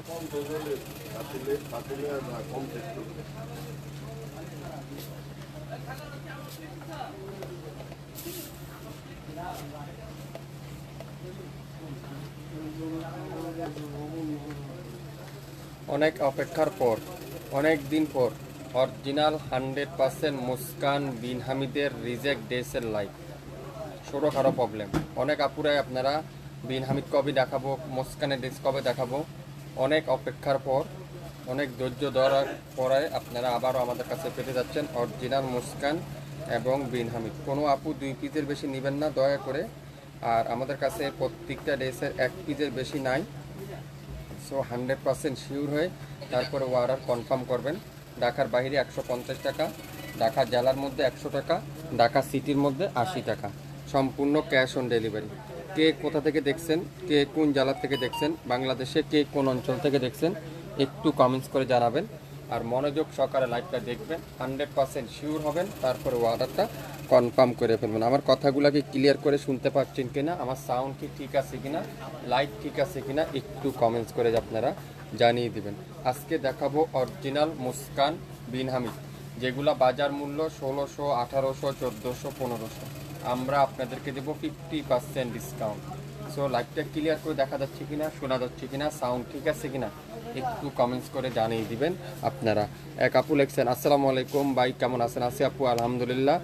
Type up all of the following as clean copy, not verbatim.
অনেক অপেক্ষার পর, অনেক দিন পর অরিজিনাল 100% মুস্কান বিন হামিদের রিজেক্ট ড্রেসের লাইভ। ছোটোখাটো প্রবলেম, অনেক আপুরাই আপনারা বিন হামিদ কবে দেখাবো, মুস্কানের ড্রেস কবে দেখাবো, অনেক অপেক্ষার পর, অনেক ধৈর্য ধরার পরে আপনারা আবারও আমাদের কাছে পেতে যাচ্ছেন অরিজিনাল মুস্কান এবং বিন হামিদ। কোনো আপু 2 পিসের বেশি নেবেন না দয়া করে। আর আমাদের কাছে প্রত্যেকটা ড্রেসের 1 পিসের বেশি নাই। সো 100% শিওর হয়ে তারপরে অর্ডার কনফার্ম করবেন। ঢাকার বাইরে 150 টাকা, ঢাকা জেলার মধ্যে 100 টাকা, ঢাকা সিটির মধ্যে 80 টাকা, সম্পূর্ণ ক্যাশ অন ডেলিভারি। কে কোথা থেকে দেখছেন, কে কোন জেলা থেকে দেখছেন, বাংলাদেশে কে কোন অঞ্চল থেকে দেখছেন একটু কমেন্টস করে জানাবেন। আর মনোযোগ সহকারে লাইভটা দেখবেন, 100% শিওর হবেন, তারপরে অর্ডারটা কনফার্ম করে ফেলবেন। আমার কথাগুলো কি ক্লিয়ার করে শুনতে পাচ্ছেন কিনা, আমার সাউন্ড কি ঠিক আছে কিনা, লাইট ঠিক আছে কিনা একটু কমেন্টস করে আপনারা জানিয়ে দিবেন। আজকে দেখাবো অরিজিনাল মুস্কান বিন হামিদ, যেগুলা বাজার মূল্য 1600, 1800, 1400, 1500, আমরা আপনাদেরকে দেবো 50% ডিসকাউন্ট। সো লাইভটা ক্লিয়ার করে দেখা যাচ্ছে কিনা, শোনা যাচ্ছে কিনা, সাউন্ড ঠিক আছে কিনা একটু কমেন্টস করে জানিয়ে দিবেন আপনারা। এক আপু লেখছেন, আসসালামু আলাইকুম ভাই, কেমন আছেন? আছি আপু, আলহামদুলিল্লাহ।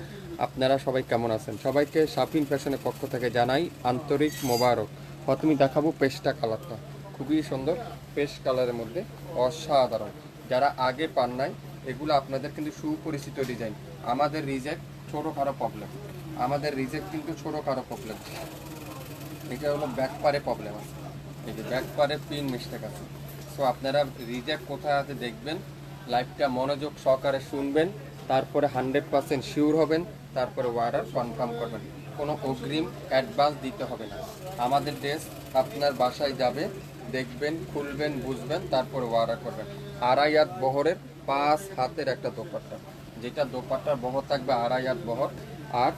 আপনারা সবাই কেমন আছেন? সবাইকে শাপিন ফ্যাশনের পক্ষ থেকে জানাই আন্তরিক মোবারক। প্রথমে দেখাবো পেস্টা কালারটা, খুবই সুন্দর পেস্ট কালারের মধ্যে, অসাধারণ। যারা আগে পান নাই, এগুলো আপনাদের কিন্তু সুপরিচিত ডিজাইন। আমাদের রিজেক্ট ছোটোখাটো প্রবলেম, আমাদের রিজেক্ট কিন্তু ছোটোখাটো প্রবলেম। এটা হলো ব্যাক পারে প্রবলেম আছে, এই যে ব্যাক পারে পিন মিস্টেক আছে। সো আপনারা রিজেক্ট কোথায় আছে দেখবেন, লাইভটা মনোযোগ সহকারে শুনবেন, তারপরে 100% শিওর হবেন, তারপরে অর্ডার কনফার্ম করবেন। কোনো অগ্রিম অ্যাডভান্স দিতে হবে না। আমাদের ড্রেস আপনার বাসায় যাবে, দেখবেন, খুলবেন, বুঝবেন, তারপরে অর্ডার করবেন। 2.5 হাত বহরের 5 হাতের একটা দোপাট্টা, যেটা দোপাট্টার বহর থাকবে 2.5 হাত বহর, আর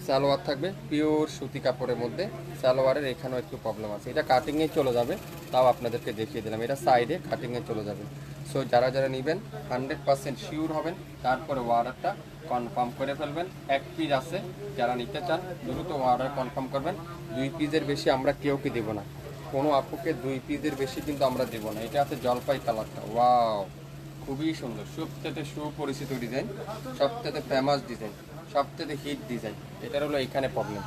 সালোয়ার থাকবে পিওর সুতি কাপড়ের মধ্যে। সালোয়ারের এখানেও একটু প্রবলেম আছে, এটা কাটিংয়ে চলে যাবে, তাও আপনাদেরকে দেখিয়ে দিলাম, এটা সাইডে কাটিংয়ে চলে যাবে। সো যারা যারা নেবেন 100% শিওর হবেন, তারপরে অর্ডারটা কনফার্ম করে ফেলবেন। 1 পিস আছে, যারা নিতে চান দ্রুত অর্ডার কনফার্ম করবেন। 2 পিসের বেশি আমরা কেউকে দেবো না, কোনো আপুকে 2 পিসের বেশি কিন্তু আমরা দেবো না। এটা আছে জলপাই কালারটা, ওয়াও, খুবই সুন্দর, সবথেকে সুপরিচিত ডিজাইন, সবথেকে ফেমাস ডিজাইন, সবথেকে হিট ডিজাইন। এটার হলো এখানে প্রবলেম,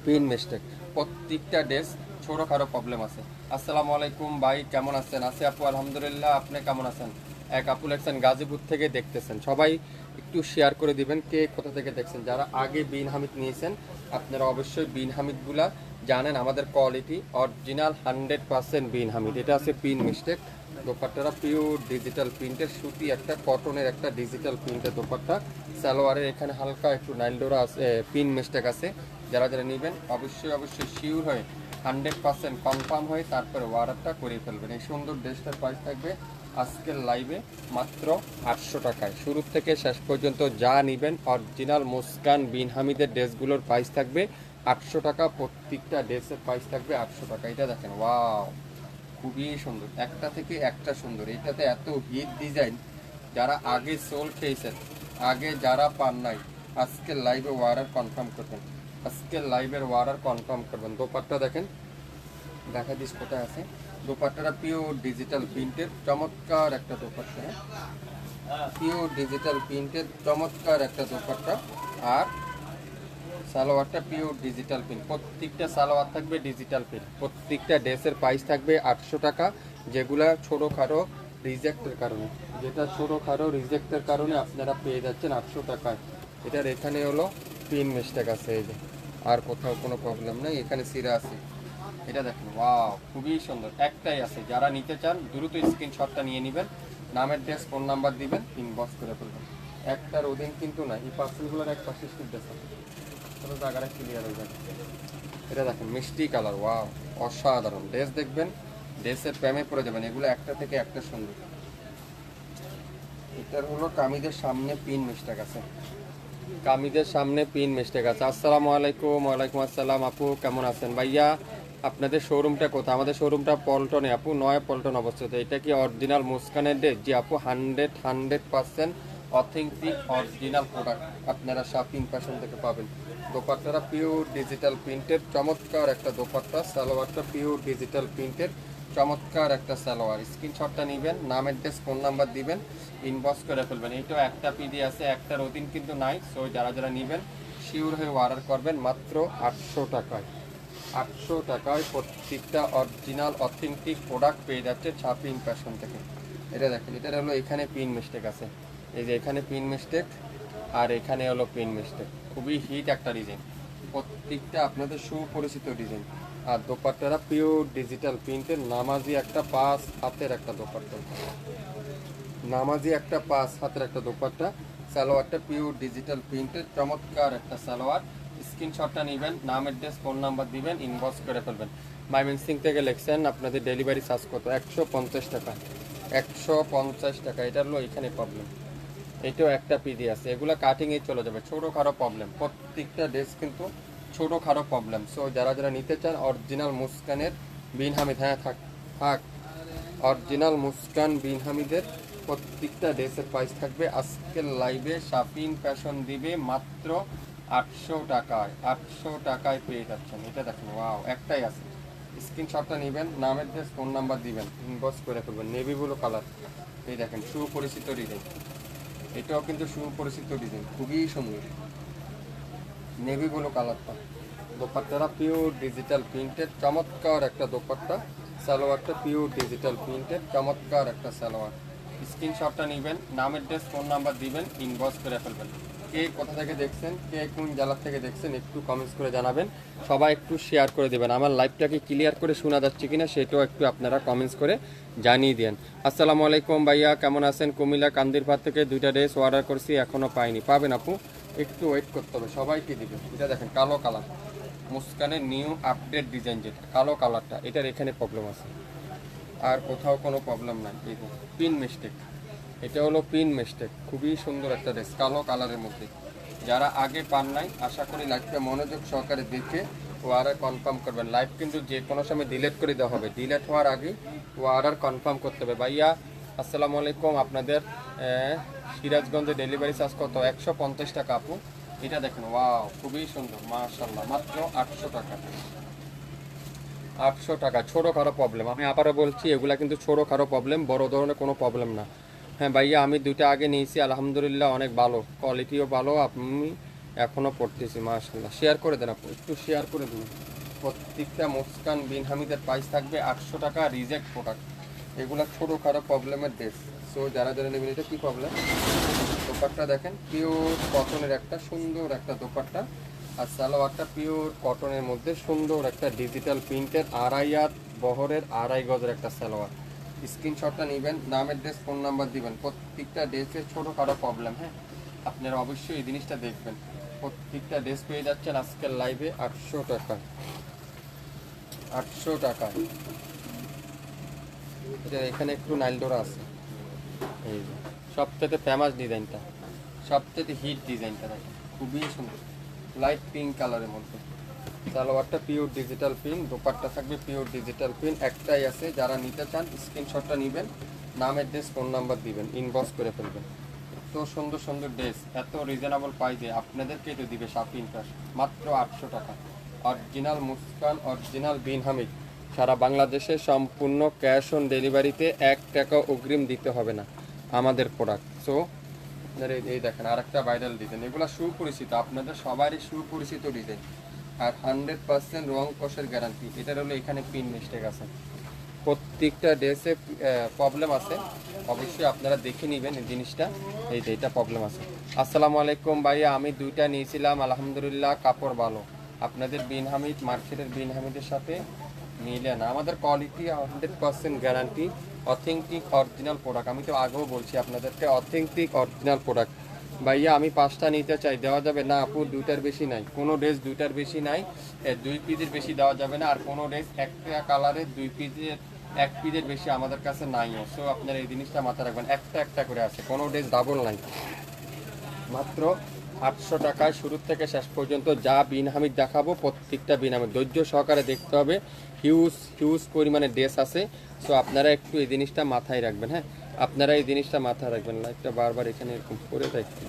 পিন মিস্টেক। প্রত্যেকটা ড্রেস ছোটোখাটো প্রবলেম আছে। আসসালামু আলাইকুম ভাই, কেমন আছেন? আছি আপু, আলহামদুলিল্লাহ। আপনি কেমন আছেন? এক আপু লেখছেন গাজীপুর থেকে দেখতেছেন। সবাই একটু শেয়ার করে দিবেন কে কোথা থেকে দেখছেন। যারা আগে বিন হামিদ নিয়েছেন আপনারা অবশ্যই বিন হামিদগুলা জানেন, আমাদের কোয়ালিটি অরিজিনাল 100% বিন হামিদ। এটা আছে পিন মিস্টেক, দোপাট্টাটা পিওর ডিজিটাল প্রিন্টের সুতি, একটা কটনের একটা ডিজিটাল প্রিন্টের দোপাট্টা। সালোয়ারের এখানে হালকা একটু নাইলডোরা আছে, পিন মিস্টেক আছে। যারা যারা নেবেন অবশ্যই অবশ্যই শিওর হয়ে 100% কনফার্ম হয়ে তারপরে অর্ডারটা করে ফেলবেন। এই সুন্দর ড্রেসটার প্রাইস থাকবে আজকের লাইভে মাত্র 800 টাকায়। শুরু থেকে শেষ পর্যন্ত যা নেবেন অরিজিনাল মুস্কান বিন হামিদের ড্রেসগুলোর প্রাইস থাকবে 800 টাকা। প্রত্যেকটা ড্রেসের প্রাইস থাকবে 800 টাকা। এটা দেখেন, ওয়াও, খুবই সুন্দর, একটা থেকে একটা সুন্দর। এটাতে এত হিট ডিজাইন, যারা আগে সোল খেয়েছেন, আগে যারা পান নাই, আজকের লাইভে অর্ডার কনফার্ম করবেন, আজকের লাইভের অর্ডার কনফার্ম করবেন। দোপাট্টা দেখেন, দেখা দিস কোথায় আছে। দোপাট্টাটা পিওর ডিজিটাল প্রিন্টের চমৎকার একটা দোপাট্টা, পিওর ডিজিটাল প্রিন্টের চমৎকার একটা দোপাট্টা। আর সালোয়ারটা পিওর ডিজিটাল প্রিন্ট, প্রত্যেকটা সালোয়ার থাকবে ডিজিটাল প্রিন্ট। প্রত্যেকটা ড্রেসের প্রাইস থাকবে 800 টাকা। যেগুলা ছোটোখাটো রিজেক্টের কারণে, যেটা ছোটোখাটো রিজেক্টের কারণে আপনারা পেয়ে যাচ্ছেন 800 টাকায়। এটার এখানে হলো পিন মিস্টেক আছে, এই যে, আর কোথাও কোনো প্রবলেম নেই, এখানে সিরা আছে। এটা দেখেন, ওয়াও, খুবই সুন্দর, একটাই আছে। যারা নিতে চান দ্রুত স্ক্রিনশটটা নিয়ে নেবেন, নামের ড্রেস, ফোন নাম্বার দিবেন, ইনবক্স করে ফেলবেন। একটার অধীন কিন্তু না, এই পার্সেলগুলোর এক পাশে ড্রেস আছে, পুরো জায়গাটা ক্লিয়ার হয়ে যাবে। এটা দেখেন মিষ্টি কালার, ওয়াও, অসাধারণ ড্রেস। দেখবেন ড্রেসের প্রেমে পড়ে যাবেন, এগুলো একটা থেকে একটা সুন্দর। এটার হলো কামিজের সামনে পিন মিস্টেক আছে, কামিজের সামনে পিন মিস্টেক আছে। আসসালামু আলাইকুম। ওয়ালাইকুম আসসালাম আপু, কেমন আছেন? ভাইয়া আপনাদের শোরুমটা কোথায়? আমাদের শোরুমটা পল্টনে আপু, নয়া পল্টন অবস্থিত। এটা কি অরিজিনাল মুস্কানের ড্রেস? জি আপু, 100% অথেন্টিক অরিজিনাল প্রোডাক্ট আপনারা শপিং ফ্যাশন থেকে পাবেন। দোপাট্টাটা পিওর ডিজিটাল প্রিন্টের চমৎকার একটা দোপাট্টা, সালোয়ারটা পিওর ডিজিটাল প্রিন্টের চমৎকার একটা সালোয়ার। স্ক্রিনশটটা নেবেন, নাম অ্যাড্রেস ফোন নাম্বার দিবেন, ইনবক্স করে ফেলবেন। এইটাও একটা পিডি আছে, একটার অধীন কিন্তু নাই। সো যারা যারা নেবেন শিওর হয়ে অর্ডার করবেন মাত্র 800 টাকায়। 800 টাকায় প্রত্যেকটা অরিজিনাল অথেন্টিক প্রোডাক্ট পেয়ে যাচ্ছে ছাপিং ফ্যাশন থেকে। এটা দেখেন, এটা হলো এখানে পিন মিস্টেক আছে, এই যে এখানে পিন মিস্টেক আর এখানে হলো পিন মিস্টেক। খুবই হিট একটা ডিজাইন, প্রত্যেকটা আপনাদের সুপরিচিত ডিজাইন। আর দোপাট্টারা পিওর ডিজিটাল প্রিন্টের নামাজি একটা 5 হাতের একটা দোপাট্টা, নামাজি একটা 5 হাতের একটা দোপাট্টা। সালোয়ারটা পিওর ডিজিটাল প্রিন্টের চমৎকার একটা সালোয়ার। স্ক্রিনশটটা নেবেন, নাম অ্যাড্রেস ফোন নাম্বার দিবেন, ইনবক্স করে ফেলবেন। ময়মনসিং থেকে লিখছেন, আপনাদের ডেলিভারি চার্জ কত? 150 টাকা। 150 টাকা। এটা হলো এখানে প্রবলেম, এটাও একটা পিডি আছে, এগুলো কাটিংয়ে চলে যাবে। ছোটোখাটো প্রবলেম, প্রত্যেকটা ড্রেস কিন্তু ছোটোখাটো প্রবলেম। সো যারা যারা নিতে চান অরিজিনাল মুস্কানের বিন হামিদ, হ্যাঁ থাক থাক, অরিজিনাল মুস্কান বিন হামিদের প্রত্যেকটা ড্রেসের প্রাইস থাকবে আজকের লাইভে শপিং ফ্যাশন দিবে মাত্র 800 টাকায়। 800 টাকায় পেয়ে যাচ্ছেন। এটা দেখুন, ওয়াও, একটাই আছে। স্ক্রিনশটটা নেবেন, নাম অ্যাড্রেস ফোন নাম্বার দিবেন, ইনবক্স করে ফেলবেন। নেভি ব্লু কালার, এই দেখেন সুপরিচিত ডিজাইন, এটাও কিন্তু সুপরিচিত ডিজাইন, খুবই সুন্দর নেভি ব্লু কালারটা। দোপাট্টাটা পিওর ডিজিটাল প্রিন্টেড চমৎকার একটা দোপাট্টা, সালোয়ারটা পিওর ডিজিটাল প্রিন্টেড চমৎকার একটা সালোয়ার। স্ক্রিনশটটা নেবেন, নাম অ্যাড্রেস ফোন নাম্বার দিবেন, ইনবক্স করে ফেলবেন। কে কোথা থেকে দেখছেন, কে কোন জেলার থেকে দেখছেন একটু কমেন্টস করে জানাবেন। সবাই একটু শেয়ার করে দেবেন, আমার লাইভটাকে ক্লিয়ার করে শোনা যাচ্ছে কিনা সেটাও একটু আপনারা কমেন্টস করে জানিয়ে দেন। আসসালামু আলাইকুম ভাইয়া, কেমন আছেন? কুমিল্লা কান্দিরপাড় থেকে 2টা ড্রেস অর্ডার করছি, এখনও পাইনি। পাবেন আপু, একটু ওয়েট করতে হবে, সবাইকে দিবে। এটা দেখেন কালো কালার, মুস্কানের নিউ আপডেট ডিজাইন, যেটা কালো কালারটা, এটার এখানে প্রবলেম আছে, আর কোথাও কোনো প্রবলেম নাই। এই পিন মিস্টেক, এটা হলো পিন মিস্টেক। খুবই সুন্দর একটা ড্রেস কালো কালারের মধ্যে। যারা আগে পান নাই, আশা করি লাইভটা মনোযোগ সহকারে দেখে অর্ডার কনফার্ম করবেন। লাইভ কিন্তু যে কোনো সময় ডিলিট করে দেওয়া হবে, ডিলিট হওয়ার আগে অর্ডার কনফার্ম করতে হবে। ভাইয়া আসসালামু আলাইকুম, আপনাদের সিরাজগঞ্জে ডেলিভারি চার্জ কত? 150 টাকা আপু। এটা দেখেন, ওয়াও, খুবই সুন্দর, মাশাআল্লাহ, মাত্র 800 টাকা। 800 টাকা। ছোটোখাটো প্রবলেম, আমি আবারও বলছি, এগুলা কিন্তু ছোটোখাটো প্রবলেম, বড় ধরনের কোনো প্রবলেম না। হ্যাঁ ভাইয়া, আমি 2টা আগে নিয়েছি, আলহামদুলিল্লাহ অনেক ভালো, কোয়ালিটিও ভালো, আমি এখনও পড়তেছি, মাশাআল্লাহ। শেয়ার করে দেন আপু, একটু শেয়ার করে দিন। প্রত্যেকটা মুস্কান বিন হামিদের প্রাইস থাকবে 800 টাকা, রিজেক্ট প্রোডাক্ট। এগুলো ছোটোখাটো প্রবলেমের ড্রেস। সো যারা যারা নেবেন, এটা কী প্রবলেম? দোপাট্টা দেখেন, পিওর কটনের একটা সুন্দর একটা দোপাট্টা, আর সালোয়ারটা পিওর কটনের মধ্যে সুন্দর একটা ডিজিটাল প্রিন্টের 2.5 হাত বহরের 2.5 গজের একটা সালোয়ার। স্ক্রিনশটটা নেবেন, নাম অ্যাড্রেস ফোন নাম্বার দিবেন। প্রত্যেকটা ড্রেসের ছোটোখাটো প্রবলেম, হ্যাঁ আপনারা অবশ্যই এই জিনিসটা দেখবেন। প্রত্যেকটা ড্রেস পেয়ে যাচ্ছেন আজকের লাইভে 800 টাকা। 800 টাকা। এটা এখানে একটু নাইলডোরা আছে, এই যে সবথেকে ফেমাস ডিজাইনটা, সবথেকে হিট ডিজাইনটা দেখেন, খুবই সুন্দর, লাইট পিঙ্ক কালারের মধ্যে। সালোয়ারটা পিওর ডিজিটাল প্রিন্ট, দোপাট্টা থাকবে পিওর ডিজিটাল প্রিন্ট। একটাই আছে, যারা নিতে চান স্ক্রিনশটটা নেবেন, নাম অ্যাড্রেস ফোন নাম্বার দিবেন, ইনবক্স করে ফেলবেন। এত সুন্দর সুন্দর ড্রেস, এত রিজনেবল প্রাইসে আপনাদেরকে তো দিবে শপিং ফ্যাশন মাত্র 800 টাকা। অরিজিনাল মুস্কান, অরিজিনাল বিন হামিদ, সারা বাংলাদেশে সম্পূর্ণ ক্যাশ অন ডেলিভারিতে 1 টাকা অগ্রিম দিতে হবে না আমাদের প্রোডাক্ট। সো আপনারা এই দেখেন আরেকটা ভাইরাল ডিজাইন, এগুলো সুপরিচিত, আপনাদের সবারই সুপরিচিত ডিজাইন, আর 100% রং কষের গ্যারান্টি। এটার হলো এখানে পিন মিস্টেক আছে, প্রত্যেকটা ড্রেসে প্রবলেম আছে, অবশ্যই আপনারা দেখে নেবেন এই জিনিসটা। এই যে এটা প্রবলেম আছে। আসসালামু আলাইকুম ভাইয়া, আমি 2টা নিয়েছিলাম, আলহামদুলিল্লাহ কাপড় ভালো। আপনাদের বিন হামিদ মার্কেটের বিন হামিদের সাথে মিলে না, আমাদের quality 100% guarantee, authentic original product. আমি তো আগেও বলছি আপনাদেরকে, অথেন্টিক অরিজিনাল প্রোডাক্ট। ভাইয়া আমি 5টা নিতে চাই, দেওয়া যাবে? না আপু, 2টার বেশি নাই, কোনো ড্রেস 2টার বেশি নাই, 2 পিসের বেশি দেওয়া যাবে না। আর কোনো ড্রেস একটা কালারের 2 পিসের 1 পিসের বেশি আমাদের কাছে নাইও। সো আপনারা এই জিনিসটা মাথায় রাখবেন, একটা একটা করে আছে, কোনো ড্রেস ডাবল নাই। মাত্র 800 টাকায় শুরু থেকে শেষ পর্যন্ত যা বিন হামিদ দেখাবো, প্রত্যেকটা বিন হামিদ, ধৈর্য সহকারে দেখতে হবে, হিউজ হিউজ পরিমাণে ড্রেস আছে। সো আপনারা একটু এই জিনিসটা মাথায় রাখবেন। হ্যাঁ, আপনারা এই জিনিসটা মাথায় রাখবেন। লাইটটা বারবার এখানে এরকম করে থাকবে।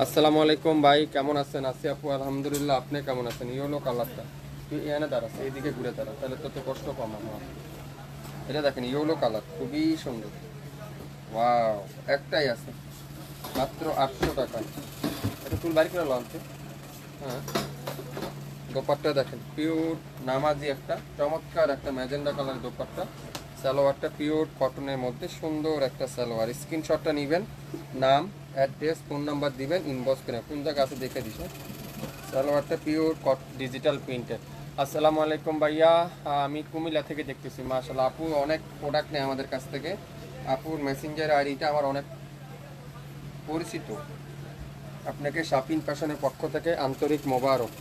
আসসালামু আলাইকুম ভাই, কেমন আছেন? আছি আপু, আলহামদুলিল্লাহ। আপনি কেমন আছেন? ইয়েলো কালারটা তুই এনে দাঁড়াচ্ছে, এইদিকে ঘুরে দাঁড়া, তাহলে তো কষ্ট কম আমার। এটা দেখেন ইয়েলো কালার, খুবই সুন্দর। ওয়াও, একটাই আছে মাত্র 800 টাকা। এটা ফুল বাড়ি করে লঞ্চে। হ্যাঁ, দোপাট্টা দেখেন পিওর নামাজি, একটা চমৎকার একটা ম্যাজেন্ডা কালার দোপাট্টা। সালোয়ারটা পিওর কটনের মধ্যে সুন্দর একটা সালোয়ার। স্ক্রিনশটটা নেবেন, নাম, অ্যাড্রেস, ফোন নাম্বার দিবেন, ইনবক্স করে কোন জায়গা আছে দেখে দিছে। সালোয়ারটা পিওর ডিজিটাল প্রিন্টেড। আসসালামু আলাইকুম ভাইয়া, আমি কুমিল্লা থেকে দেখতেছি। মাশাআল্লাহ, আপু অনেক প্রোডাক্ট নেই আমাদের কাছ থেকে। আপুর মেসেঞ্জার আইডিটা আমার অনেক পরিচিত। আপনাকে শাপিং ফ্যাশনের পক্ষ থেকে আন্তরিক মোবারক।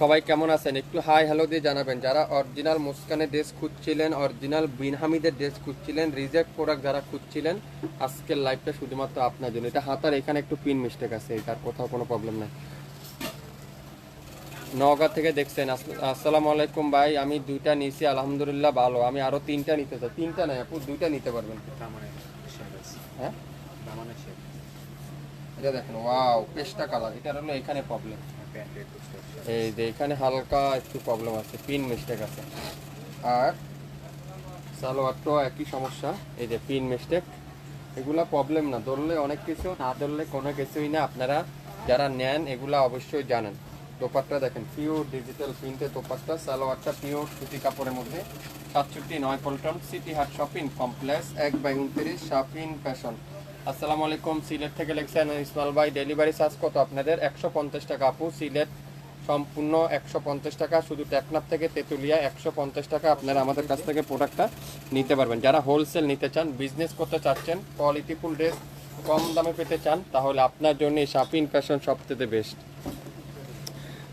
সবাই কেমন আছেন? একটু হাই হ্যালো দিয়ে জানাবেন। যারা অরিজিনাল মুস্কানের ড্রেস খুঁজছিলেন, অরিজিনাল বিনহামিদের ড্রেস খুঁজছিলেন, রিজেক্ট প্রোডাক্ট যারা খুঁজছিলেন, আজকের লাইভটা শুধুমাত্র আপনার জন্য। এটা হাতার এখানে একটু পিন মিস্টেক আছে, এটার কোথাও কোনো প্রবলেম নেই। নওগাঁ থেকে দেখছেন। আসসালামু আলাইকুম ভাই, আমি 2টা নিয়েছি, আলহামদুলিল্লাহ ভালো। আমি আরও 3টা নিতে চাই। 3টা নয় আপু, 2টা নিতে পারবেন। হ্যাঁ, এটা দেখেন, ওয়াও, পেস্টা কালার। এটা হলো এখানে প্রবলেম, এই যে এখানে হালকা একটু প্রবলেম আছে, পিন মিস্টেক আছে। আর সালোয়ারটাও একই সমস্যা, এই যে পিন মিস্টেক। এগুলা প্রবলেম না, ধরলে অনেক কিছু, না ধরলে কোনো কিছুই না। আপনারা যারা নেন এগুলা অবশ্যই জানেন। দোপাট্টা দেখেন পিওর ডিজিটাল প্রিন্টের দোপাট্টা। সালোয়ারটা পিওর সুতি কাপড়ের মধ্যে। 67 পল্টন সিটি হাট শপিং কমপ্লেক্স 1/29 শাপিং ফ্যাশন। আসসালামু আলাইকুম, সিলেট থেকে লিখছেন ইসমাইল ভাই। ডেলিভারি চার্জ কত আপনাদের? 150 টাকা আপু। সিলেট সম্পূর্ণ 150 টাকা। শুধু টেকনাফ থেকে তেঁতুলিয়া 150 টাকা। আপনারা আমাদের কাছ থেকে প্রোডাক্টটা নিতে পারবেন। যারা হোলসেল নিতে চান, বিজনেস করতে চাচ্ছেন, কোয়ালিটিফুল ড্রেস কম দামে পেতে চান, তাহলে আপনার জন্য শাপিং ফ্যাশন সবথেকে বেস্ট।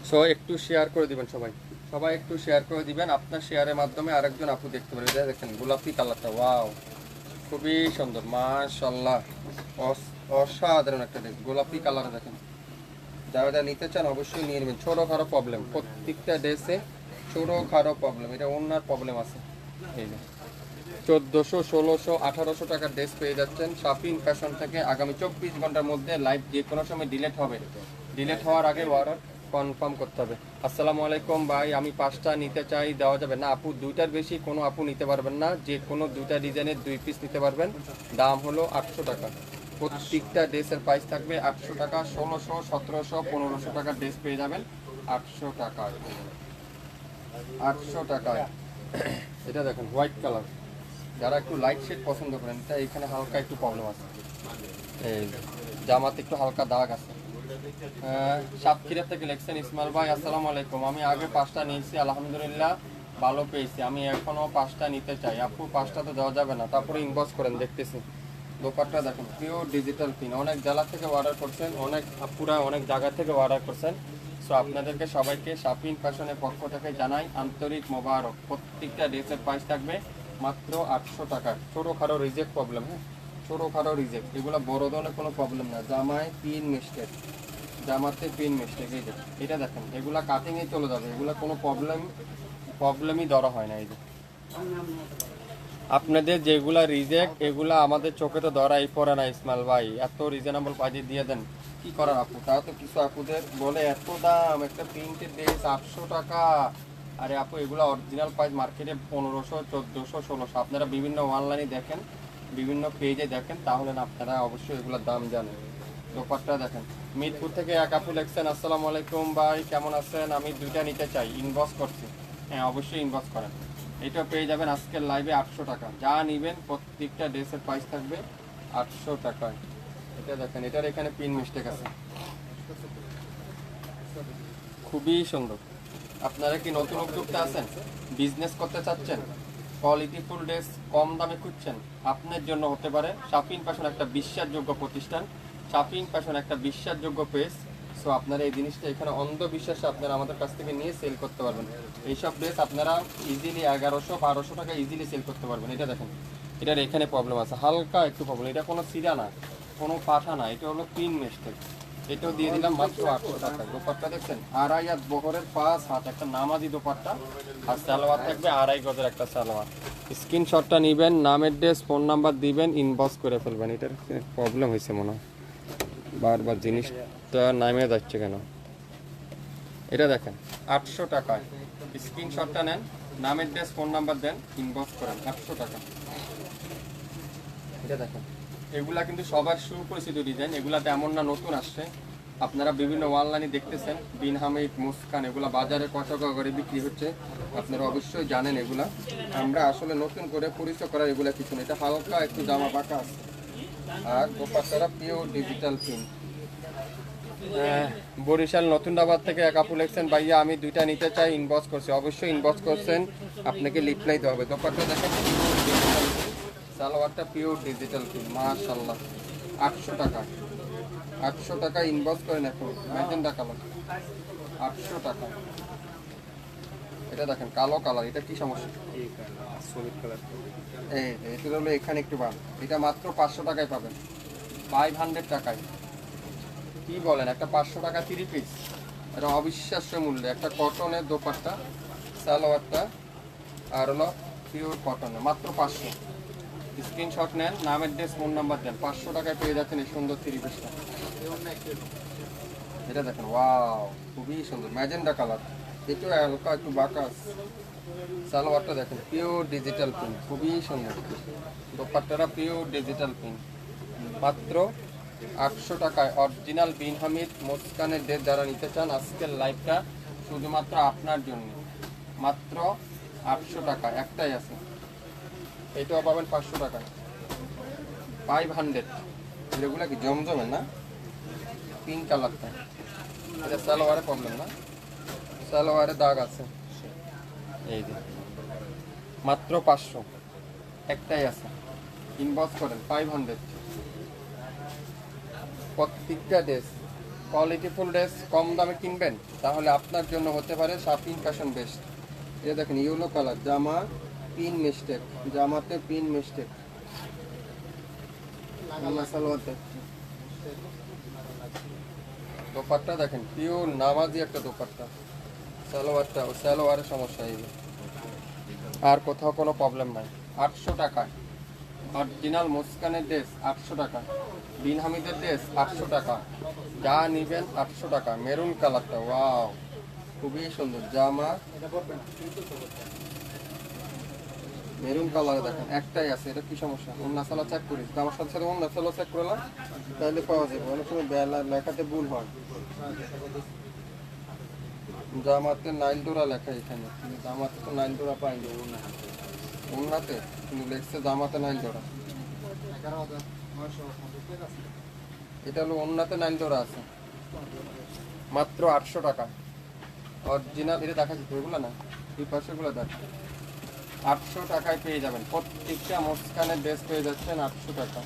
সো একটু শেয়ার করে দিবেন সবাই, সবাই একটু শেয়ার করে দিবেন। আপনার শেয়ারের মাধ্যমে আরেকজন আপু দেখতে পারেন। এটা দেখেন গোলাপি কালারটা, ওয়াও, খুবই সুন্দর, মাশাআল্লাহ, অসাধারণ একটা ড্রেস। গোলাপি কালার দেখেন, যারা নিতে চান অবশ্যই নিয়ে নেবেন। ছোটো খাটো প্রবলেম, প্রত্যেকটা ড্রেসে ছোটো খাটো প্রবলেম। এটা ওনার প্রবলেম আছে। এই যে 1400, 1600, 1800 টাকার ড্রেস পেয়ে যাচ্ছেন শাপিং ফ্যাশন থেকে। আগামী 24 ঘন্টার মধ্যে লাইভ যে কোনো সময় ডিলেট হবে। ডিলেট হওয়ার আগে অর্ডার কনফার্ম করতে হবে। আসসালামু আলাইকুম ভাই, আমি 5টা নিতে চাই, দেওয়া যাবে না? আপু 2টার বেশি কোনো আপু নিতে পারবেন না। যে কোনো 2টা ডিজাইনের 2 পিস নিতে পারবেন। দাম হলো 800 টাকা। প্রত্যেকটা ড্রেসের প্রাইস থাকবে 800 টাকা। 1600, 1700, 1500 টাকার ড্রেস পেয়ে যাবেন 800 টাকায়। 800 টাকায়। এটা দেখেন হোয়াইট কালার, যারা একটু লাইট শেড পছন্দ করেন, তাই এখানে হালকা একটু প্রবলেম আছে। এই জামাতে একটু হালকা দাগ আছে। সাতক্ষীরা থেকে লেখছেন ইসমাইল ভাই। আসসালামু আলাইকুম, আমি আগে 5টা নিয়েছি, আলহামদুলিল্লাহ ভালো পেয়েছি। আমি এখনও 5টা নিতে চাই। আপু 5টা তো দেওয়া যাবে না, তারপরে ইনবক্স করেন, দেখতেছি। দোপাট্টা দেখেন পিওর ডিজিটাল পিন। অনেক জেলা থেকে অর্ডার করছেন, অনেক আপুরা অনেক জায়গা থেকে অর্ডার করছেন। সো আপনাদেরকে সবাইকে শাপিং ফ্যাশনের পক্ষ থেকে জানাই আন্তরিক মোবারক। প্রত্যেকটা ড্রেসের প্রাইস থাকবে মাত্র 800 টাকা। ছোটো খাটো রিজেক্ট প্রবলেম, হ্যাঁ, ছোটো খাটো রিজেক্ট, এগুলো বড় ধরনের কোনো প্রবলেম না। জামায় পিন মিস্টেক, জামাতে পিন মিস্টেক, এই যে এটা দেখেন, এগুলা কাটিংয়ে চলে যাবে, এগুলো কোনো প্রবলেমই ধরা হয় না। এই যে আপনাদের যেগুলা রিজেক্ট, এগুলা আমাদের চোখে তো ধরাই পড়ে না ইসমাইল ভাই। এত রিজনেবল প্রাইজে দিয়ে দেন, কি করার আপু? তাও তো কিছু আপুদের বলে এত দাম, একটা প্রিন্টের ড্রেস 800 টাকা। আরে আপু, এগুলো অরিজিনাল প্রাইস মার্কেটে 1500, 1400, 1600। আপনারা বিভিন্ন অনলাইনে দেখেন, বিভিন্ন পেজে দেখেন, তাহলে না আপনারা অবশ্যই এগুলোর দাম জানেন। দোপাট্টা দেখেন। মিরপুর থেকে এক আপু লেখছেন, আসসালামু আলাইকুম ভাই, কেমন আছেন? আমি 2টা নিতে চাই, ইনবক্স করছি। হ্যাঁ, অবশ্যই ইনবক্স করেন। এটা পেয়ে যাবেন আজকের লাইভে 800 টাকা। যা নেবেন প্রত্যেকটা ড্রেসের প্রাইস থাকবে 800 টাকায়। এটা দেখেন, এটার এখানে পিন মিস্টেক আছে, খুবই সুন্দর। আপনারা কি নতুন উদ্যোক্তা আছেন, বিজনেস করতে চাচ্ছেন, কোয়ালিটিফুল ড্রেস কম দামে খুঁজছেন? আপনার জন্য হতে পারে শাপিং ফ্যাশন একটা বিশ্বাসযোগ্য প্রতিষ্ঠান, শাপিং ফ্যাশন একটা বিশ্বাসযোগ্য পেজ। সো আপনারা এই জিনিসটা এখানে অন্ধবিশ্বাসে আপনারা আমাদের কাছ থেকে নিয়ে সেল করতে পারবেন। এইসব ড্রেস আপনারা ইজিলি 1100, 1200 টাকা ইজিলি সেল করতে পারবেন। এটা দেখেন, এটার এখানে প্রবলেম আছে, হালকা একটু প্রবলেম। এটা কোনো সিরা না, কোনো পাঠা না, এটা হলো পিন মিস্টেক। এটাও দিয়ে দিলাম মাত্র 800 টাকা। দোপাট্টা দেখছেন, আড়াই হাত বহরের 5 হাত একটা নামাজি দোপাট্টা, আর সালোয়ার থাকবে আড়াই গজের একটা সালোয়ার। স্ক্রিনশটটা নেবেন, নামের ড্রেস, ফোন নাম্বার দিবেন, ইনবক্স করে ফেলবেন। এটার প্রবলেম হয়েছে মনে হয়, বারবার জিনিসটা নামে যাচ্ছে কেন। এটা দেখেন 800 টাকায়, স্ক্রিনশটটা নেন, নামের ড্রেস, ফোন নাম্বার দেন, ইনবক্স করেন, 800 টাকা। এটা দেখেন, এগুলা কিন্তু সবার সুপরিচিত ডিজাইন, এগুলাতে এমন না নতুন আসছে। আপনারা বিভিন্ন অনলাইনে দেখতেছেন, বিন হামিদ, মুস্কান, এগুলা বাজারে কত করে বিক্রি হচ্ছে, আপনারা অবশ্যই জানেন এগুলা। আমরা আসলে নতুন করে পরিচয় করার এগুলা কিছু না। এটা হালকা একটু জামা পাকা আছে, আর দোপাট্টাটা পিওর ডিজিটাল প্রিন্ট। বরিশাল নতুনডাবাদ থেকে এক আপু লিখছেন, ভাইয়া আমি দুইটা নিতে চাই, ইনবক্স করছি। অবশ্যই ইনবক্স করছেন, আপনাকে রিপ্লাই দিতে হবে। দোপাট্টা দেখেন, সালোয়ারটা পিওর ডিজিটাল প্রিন্ট, মাশাআল্লাহ। 800 টাকা, 800 টাকা ইনবক্স করেন এখন। ম্যাজেন্ডা কালার, 800 টাকা। এটা দেখেন কালো কালার, এটা কি সমস্যা? এই এটা হলো এখানে একটু বাম। এটা মাত্র 500 টাকায় পাবেন, 500 টাকায়। কি বলেন, একটা 500 টাকা 3 পিস, এটা অবিশ্বাস্য মূল্য। একটা কটনের দোপাট্টা, সালোয়ারটা আর হলো পিওর কটনের, মাত্র 500। স্ক্রিনশট নেন, নামের ড্রেস, ফোন নাম্বার দেন, 500 টাকায় পেয়ে যাচ্ছেন এই সুন্দর 3 পিসটা। এটা দেখেন, ওয়াও, খুবই সুন্দর ম্যাজেন্ডা কালার, একটু হালকা একটু বাঁকাস। সালোয়ারটা দেখেন পিওর ডিজিটাল প্রিন্ট, খুবই সুন্দর। দোপাট্টাটা পিওর ডিজিটাল প্রিন্ট, মাত্র 800 টাকায়। অরিজিনাল বিন হামিদ, মুস্কানের ড্রেস যারা নিতে চান, আজকের লাইভটা শুধুমাত্র আপনার জন্য, মাত্র 800 টাকা। একটাই আছে, এটাও পাবেন 500 টাকায়, 500। এগুলো কি জমজমের না, পিঙ্ক কালারটা। এটা সালোয়ারে প্রবলেম না, সালোয়ারে দাগ আছে। এই যে মাত্র 500, একটাই আছে, ইনবক্স করেন, 500। প্রত্যেকটা ড্রেস কোয়ালিটিফুল ড্রেস, কম দামে কিনবেন তাহলে আপনার জন্য হতে পারে শাপিং ফ্যাশন বেস্ট। এটা দেখেন ইয়েলো কালার, জামা পিন মিস্টেক, জামাতে পিন মিস্টেক, সালোয়ারতে। দোপাট্টা দেখেন পিওর নামাজি একটা দোপাট্টা, সালোয়ারটা ও সালোয়ারের সমস্যা এই, আর কোথাও কোনো প্রবলেম নাই। 800 টাকায় অরিজিনাল মুস্কানের ড্রেস, 800 টাকা। বিন হামিদের ড্রেস 800 টাকা, যা নিবেন 800 টাকা। মেরুন কালারটা, ওয়াও, খুবই সুন্দর জামা, মেরুন কালার দেখেন, একটাই আছে। এটা কি সমস্যা? অন্য সালা চেক করিস, আমার সাথে সাথে অন্য সালা চেক করলাম, তাহলে পাওয়া যাবে। অনেক সময় লেখাতে ভুল হয়। জামাতে নাইল ডোরা লেখা এখানে, কিন্তু জামাতে তো নাইল ডোরা পাইনি। অন্যতে কিন্তু লেখছে জামাতে নাইল ডোরা, এটা হলো অন্যতে নাইল ডোরা আছে। মাত্র 800 টাকা অরিজিনাল। এটা দেখা যাচ্ছে এগুলো না, এই পাশেগুলো দেখ, 800 টাকায় পেয়ে যাবেন। প্রত্যেকটা মুস্কানের ড্রেস পেয়ে যাচ্ছেন 800 টাকা।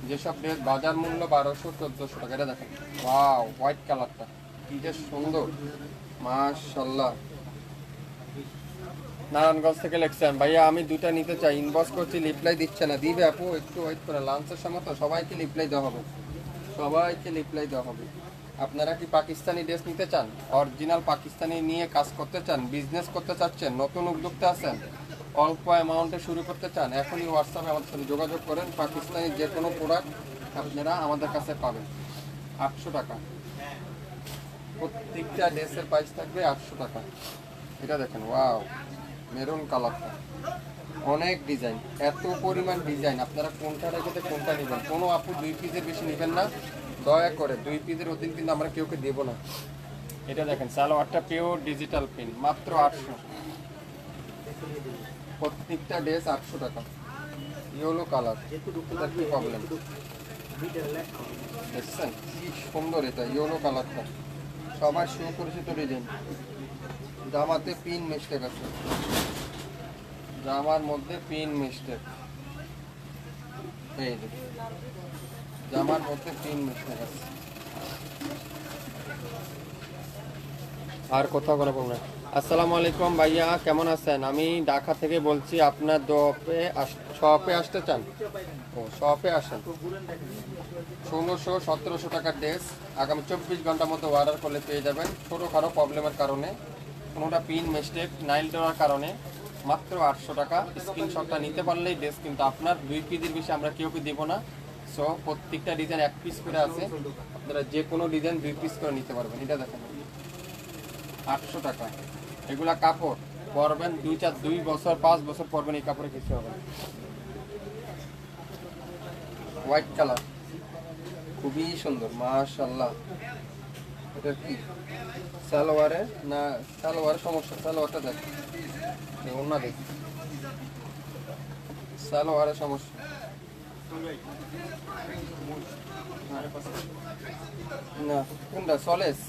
যেসব ড্রেস বাজার মূল্য 1200-1400 টাকা। এটা দেখেন, ওয়াও, হোয়াইট কালারটা কি যে সুন্দর, মাশাআল্লাহ। নারায়ণগঞ্জ থেকে লিখছেন, ভাইয়া আমি দুইটা নিতে চাই, ইনবক্স করছি, রিপ্লাই দিচ্ছে না। দিবে আপু, একটু ওয়েট করে, লাঞ্চের সময় তো সবাইকে রিপ্লাই দেওয়া হবে, সবাইকে রিপ্লাই দেওয়া হবে। আপনারা কি পাকিস্তানি ড্রেস নিতে চান, অরিজিনাল পাকিস্তানি নিয়ে কাজ করতে চান, বিজনেস করতে চাচ্ছেন, নতুন উদ্যোক্তা আছেন, অল্প অ্যামাউন্টে শুরু করতে চান, এখনই হোয়াটসঅ্যাপে আমাদের সাথে যোগাযোগ করেন। পাকিস্তানি যে কোনো প্রোডাক্ট আপনারা আমাদের কাছে পাবেন। 800 টাকা প্রত্যেকটা ড্রেসের প্রাইস থাকবে, 800 টাকা। এটা দেখেন, ওয়াও, মেরুন কালারটা, অনেক ডিজাইন, এত পরিমাণ ডিজাইন, আপনারা কোনটা রেখে কোনটা নেবেন। কোনো আপু 2 পিসের বেশি নেবেন না, দয়া করে। 2 পিসের অধিক কিন্তু আমরা কেউকে দেবো না। এটা দেখেন সালোয়ারটা পিওর ডিজিটাল প্রিন্ট, মাত্র 800। প্রত্যেকটা ড্রেস 800 টাকা। ইয়েলো কালার, এটার কি প্রবলেম দেখছেন, কি সুন্দর এটা ইয়েলো কালারটা, সবার সুপরিচিত ডিজাইন। জামাতে পিন মিস্টেক আছে, জামার মধ্যে পিন মিস্টেক, এই যে জামার মধ্যে পিন মিস্টেক আছে, আর কোথাও কোনো প্রবলেম। আসসালামু আলাইকুম ভাইয়া, কেমন আছেন? আমি ঢাকা থেকে বলছি, আপনার শপে আসতে চান? ও, শপে আসেন। 1600-1700 টাকার ড্রেস আগামী 24 ঘন্টার মধ্যে অর্ডার করলে পেয়ে যাবেন। ছোটোখাটো প্রবলেমের কারণে, কোনোটা পিন মিস্টেক, নাইল দেওয়ার কারণে মাত্র 800 টাকা। স্ক্রিনশটটা নিতে পারলেই ড্রেস কিন্তু আপনার। 2 পিসের বেশি আমরা কেউ দেবো না। সো প্রত্যেকটা ডিজাইন 1 পিস করে আছে, আপনারা যে কোনো ডিজাইন 2 পিস করে নিতে পারবেন। এটা দেখেন 800 টাকা। এগুলা কাপড় পরবেন 2 বছর 5 বছর পরবেন, এই কাপড়ে কিছু হবে না। হোয়াইট কালার খুবই সুন্দর মাশাআল্লাহ। এটা কি সালোয়ারে না? সালোয়ারের সমস্যা, সালোয়ারটা দেখ, অন্য দেখ, সালোয়ারের সমস্যা না। কোনটা সলেস?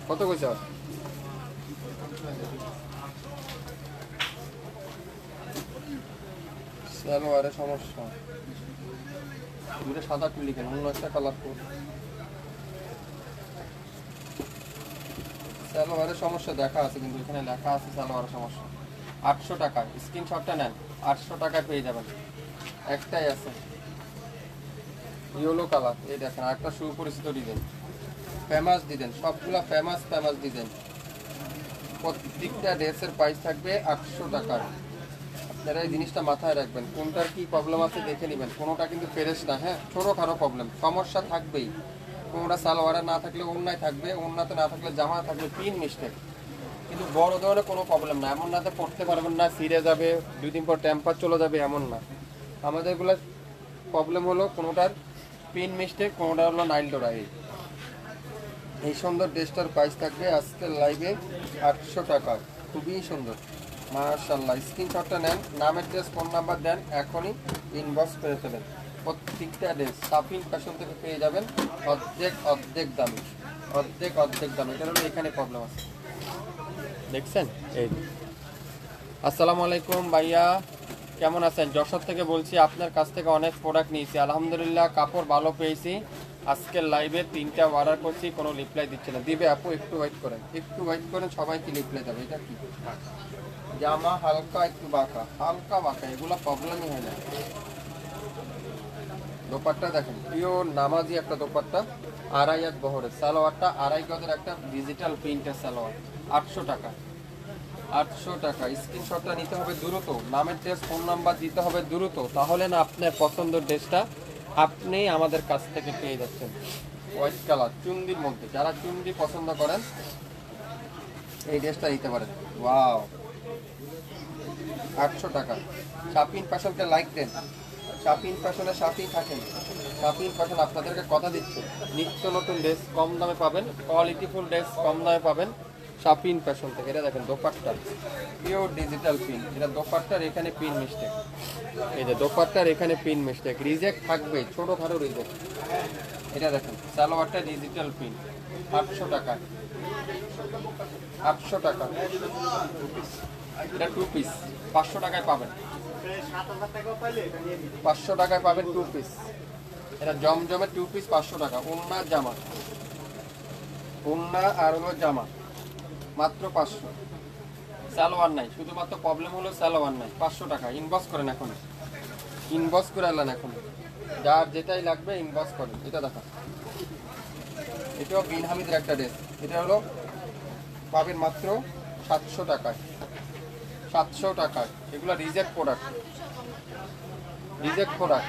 কত কইছ? সালোয়ারের সমস্যা, দুটো সাদা টুলি কেন, অন্য একটা কালার কর। সালোয়ারের সমস্যা দেখা আছে, কিন্তু এখানে লেখা আছে সালোয়ারের সমস্যা। 800 টাকা, স্ক্রিনশটটা নেন, 800 টাকায় পেয়ে যাবেন। একটাই আছে ইয়েলো কালার। এই দেখেন আরেকটা সুপরিচিত ডিজাইন, ফেমাস ডিজাইন, সবগুলা ফেমাস ডিজাইন। প্রত্যেকটা ড্রেসের প্রাইস থাকবে 800 টাকার। আপনারা এই জিনিসটা মাথায় রাখবেন, কোনটার কি প্রবলেম আছে দেখে নেবেন। কোনোটা কিন্তু ফ্রেশ না, হ্যাঁ, ছোটোখাটো প্রবলেম, সমস্যা থাকবেই। কোনোটা সালোয়ারে না থাকলে অন্যায় থাকবে, অন্যতে না থাকলে জামা থাকবে, পিন মিস্টেক। কিন্তু বড় ধরনের কোনো প্রবলেম না, এমন নাতে পড়তে পারবেন না, ছিঁড়ে যাবে, 2 দিন পর টেম্পার চলে যাবে, এমন না। আমাদেরগুলো প্রবলেম হলো কোনোটার পিন মিস্টেক, কোনোটা হলো নাইল ডোরা। এই সুন্দর ড্রেসটার প্রাইস থাকবে আজকের লাইভে 800 টাকা। খুবই সুন্দর মাশাআল্লাহ। স্ক্রিনশটটা নেন, নামের ড্রেস, ফোন নাম্বার দেন, এখনই ইনবক্স করে ফেলেন। প্রত্যেকটা ড্রেস সাফিন ফ্যাশন থেকে পেয়ে যাবেন অর্ধেক দামে, অর্ধেক দামে। এটা হলো এখানে প্রবলেম আছে, দেখছেন? এই আসসালামু আলাইকুম ভাইয়া, কেমন আছেন? যশোর থেকে বলছি, আপনার কাছ থেকে অনেক প্রোডাক্ট নিয়েছি, আলহামদুলিল্লাহ কাপড় ভালো পেয়েছি। আজকের লাইভে 3টা অর্ডার করছি, কোনো রিপ্লাই দিচ্ছে না। দিবে আপু, একটু ওয়েট করেন, একটু ওয়েট করেন, সবাইকে রিপ্লাই দেবে। এটা কি জামা? হালকা একটু বাঁকা, হালকা বাঁকা, এগুলো প্রবলেমই হয় না। দোপাট্টা দেখেন, পিওর নামাজি একটা দোপাট্টা, 2.5 হাত বহরের। সালোয়ারটা 2.5 গজের একটা ডিজিটাল প্রিন্টের সালোয়ার, 800 টাকা। 800 টাকা। স্ক্রিনশটটা নিতে হবে দ্রুত, নামের ড্রেস, ফোন নাম্বার দিতে হবে দ্রুত, তাহলে না আপনার পছন্দের ড্রেসটা আপনি আমাদের কাছ থেকে পেয়ে যাচ্ছেন। হোয়াইট কালার চুন্দির মধ্যে, যারা চুন্দি পছন্দ করেন এই ড্রেসটা নিতে পারেন। ওয়াও, 800 টাকা। শাপিন ফ্যাশনকে লাইক দেন, শাপিন ফ্যাশনের সাথেই থাকেন। শাপিন ফ্যাশন আপনাদেরকে কথা দিচ্ছে, নিত্য নতুন ড্রেস কম দামে পাবেন, কোয়ালিটিফুল ড্রেস কম দামে পাবেন শাপিন ফ্যাশন থেকে। এটা দেখেন দোপাট্টা, পিওর ডিজিটাল পিন। এটা দোপাট্টার এখানে পিন মিস্টেক, এই যে দোপাট্টার এখানে পিন মিস্টেক, রিজেক্ট থাকবে, ছোটোখাটো রিজেক্ট। এটা দেখেন সালোয়ারটা ডিজিটাল পিন, 800 টাকা। 800 টাকা। এটা 2 পিস, 500 টাকায় পাবেন, 500 টাকায় পাবেন 2 পিস। এটা জমজমের 2 পিস, 500 টাকা। ওন্না জামা, ওন্না আর হলো জামা, মাত্র 500। সালোয়ার নাই, শুধুমাত্র প্রবলেম হলো সালোয়ার নাই। 500 টাকা। ইনবক্স করেন এখন, ইনবক্স করে আনলেন এখন, যার যেটাই লাগবে ইনবক্স করেন। এটা দেখা, এটাও বিন হামিদের একটা ড্রেস। এটা হলো পাবেন মাত্র 700 টাকায়, 700 টাকায়। এগুলো reject product, reject product,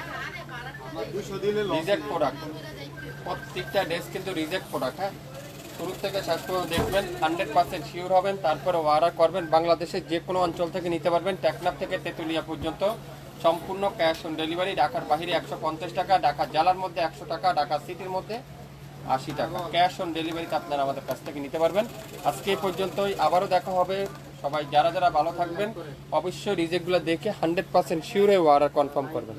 reject product. প্রত্যেকটা ড্রেস কিন্তু রিজেক্ট প্রোডাক্ট। হ্যাঁ, শুরু থেকে শেষ পর্যন্ত দেখবেন, 100% শিওর হবেন, তারপরে অর্ডার করবেন। বাংলাদেশের যে কোনো অঞ্চল থেকে নিতে পারবেন, টেকনাফ থেকে তেঁতুলিয়া পর্যন্ত সম্পূর্ণ ক্যাশ অন ডেলিভারি। ঢাকার বাইরে 150 টাকা, ঢাকা জেলার মধ্যে 100 টাকা, ঢাকা সিটির মধ্যে 80 টাকা। ক্যাশ অন ডেলিভারিতে আপনারা আমাদের কাছ থেকে নিতে পারবেন। আজকে এই পর্যন্তই, আবারও দেখা হবে। সবাই যারা যারা ভালো থাকবেন, অবশ্যই রিজেক্টগুলো দেখে 100% শিওর হয়ে অর্ডার কনফার্ম করবেন।